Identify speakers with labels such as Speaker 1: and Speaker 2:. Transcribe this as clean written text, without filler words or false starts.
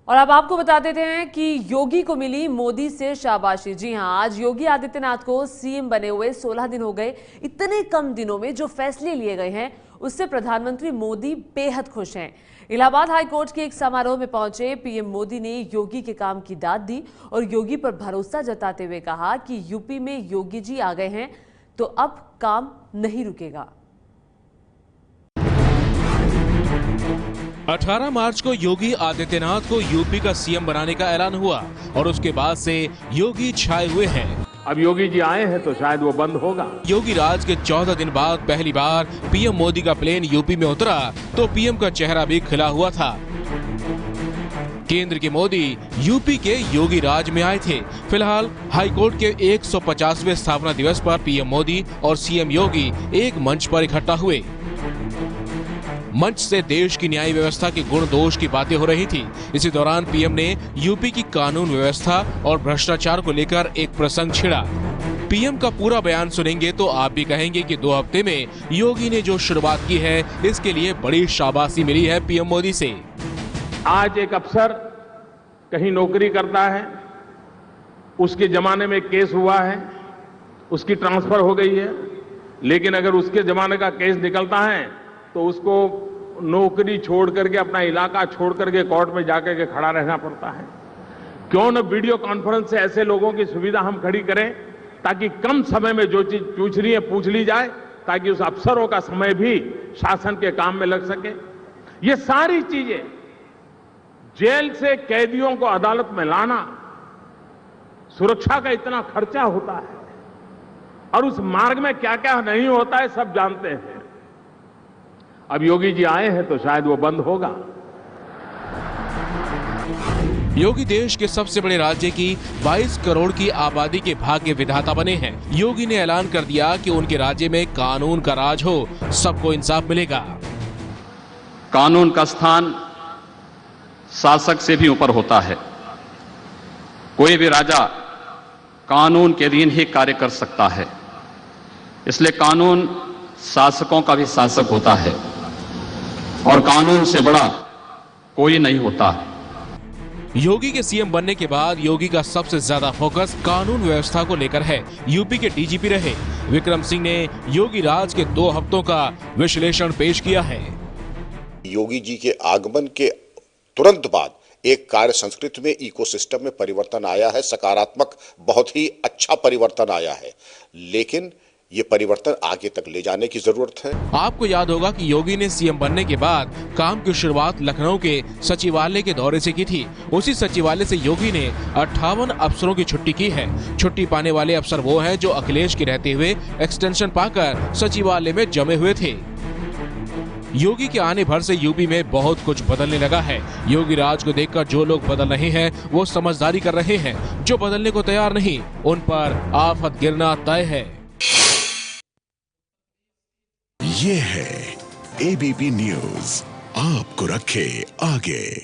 Speaker 1: और अब आपको बता देते हैं कि योगी को मिली मोदी से शाबाशी। जी हां, आज योगी आदित्यनाथ को सीएम बने हुए 16 दिन हो गए। इतने कम दिनों में जो फैसले लिए गए हैं उससे प्रधानमंत्री मोदी बेहद खुश हैं। इलाहाबाद हाईकोर्ट के एक समारोह में पहुंचे पीएम मोदी ने योगी के काम की दाद दी और योगी पर भरोसा जताते हुए कहा कि यूपी में योगी जी आ गए हैं तो अब काम नहीं रुकेगा।
Speaker 2: 18 मार्च को योगी आदित्यनाथ को यूपी का सीएम बनाने का ऐलान हुआ और उसके बाद से योगी छाए हुए हैं।
Speaker 3: अब योगी जी आए हैं तो शायद वो बंद होगा।
Speaker 2: योगी राज के 14 दिन बाद पहली बार पीएम मोदी का प्लेन यूपी में उतरा तो पीएम का चेहरा भी खिला हुआ था। केंद्र के मोदी यूपी के योगी राज में आए थे। फिलहाल हाईकोर्ट के 150वें स्थापना दिवस पर पीएम मोदी और सीएम योगी एक मंच पर इकट्ठा हुए। मंच से देश की न्याय व्यवस्था के गुण दोष की बातें हो रही थी। इसी दौरान पीएम ने यूपी की कानून व्यवस्था और भ्रष्टाचार को लेकर एक प्रसंग छेड़ा। पीएम का पूरा बयान सुनेंगे तो आप भी कहेंगे कि 2 हफ्ते में योगी ने जो शुरुआत की है इसके लिए बड़ी शाबाशी मिली है पीएम मोदी से।
Speaker 3: आज एक अफसर कहीं नौकरी करता है, उसके जमाने में केस हुआ है, उसकी ट्रांसफर हो गई है, लेकिन अगर उसके जमाने का केस निकलता है तो उसको नौकरी छोड़ करके, अपना इलाका छोड़ करके कोर्ट में जाकर के खड़ा रहना पड़ता है। क्यों न वीडियो कॉन्फ्रेंस से ऐसे लोगों की सुविधा हम खड़ी करें ताकि कम समय में जो चीज पूछनी है पूछ ली जाए, ताकि उस अफसरों का समय भी शासन के काम में लग सके। ये सारी चीजें, जेल से कैदियों को अदालत में लाना, सुरक्षा का इतना खर्चा होता है और उस मार्ग में क्या क्या नहीं होता है सब जानते हैं। अब योगी जी आए हैं तो शायद वो बंद होगा।
Speaker 2: योगी देश के सबसे बड़े राज्य की 22 करोड़ की आबादी के भाग्य विधाता बने हैं। योगी ने ऐलान कर दिया कि उनके राज्य में कानून का राज हो, सबको इंसाफ मिलेगा।
Speaker 4: कानून का स्थान शासक से भी ऊपर होता है। कोई भी राजा कानून के अधीन ही कार्य कर सकता है, इसलिए कानून शासकों का भी शासक होता है और कानून से बड़ा कोई नहीं होता।
Speaker 2: योगी के सीएम बनने के बाद योगी का सबसे ज्यादा फोकस कानून व्यवस्था को लेकर है। यूपी के डीजीपी रहे विक्रम सिंह ने योगी राज के 2 हफ्तों का विश्लेषण पेश किया है।
Speaker 5: योगी जी के आगमन के तुरंत बाद एक कार्य संस्कृति में, इकोसिस्टम में परिवर्तन आया है, सकारात्मक, बहुत ही अच्छा परिवर्तन आया है, लेकिन ये परिवर्तन आगे तक ले जाने की जरूरत है।
Speaker 2: आपको याद होगा कि योगी ने सीएम बनने के बाद काम की शुरुआत लखनऊ के सचिवालय के दौरे से की थी। उसी सचिवालय से योगी ने 58 अफसरों की छुट्टी की है। छुट्टी पाने वाले अफसर वो हैं जो अखिलेश के रहते हुए एक्सटेंशन पाकर सचिवालय में जमे हुए थे। योगी के आने भर से यूपी में बहुत कुछ बदलने लगा है। योगी राज को देखकर जो लोग बदल रहे हैं वो समझदारी कर रहे हैं, जो बदलने को तैयार नहीं उन पर आफत गिरना तय है।
Speaker 6: ये है एबीपी न्यूज़, आपको रखे आगे।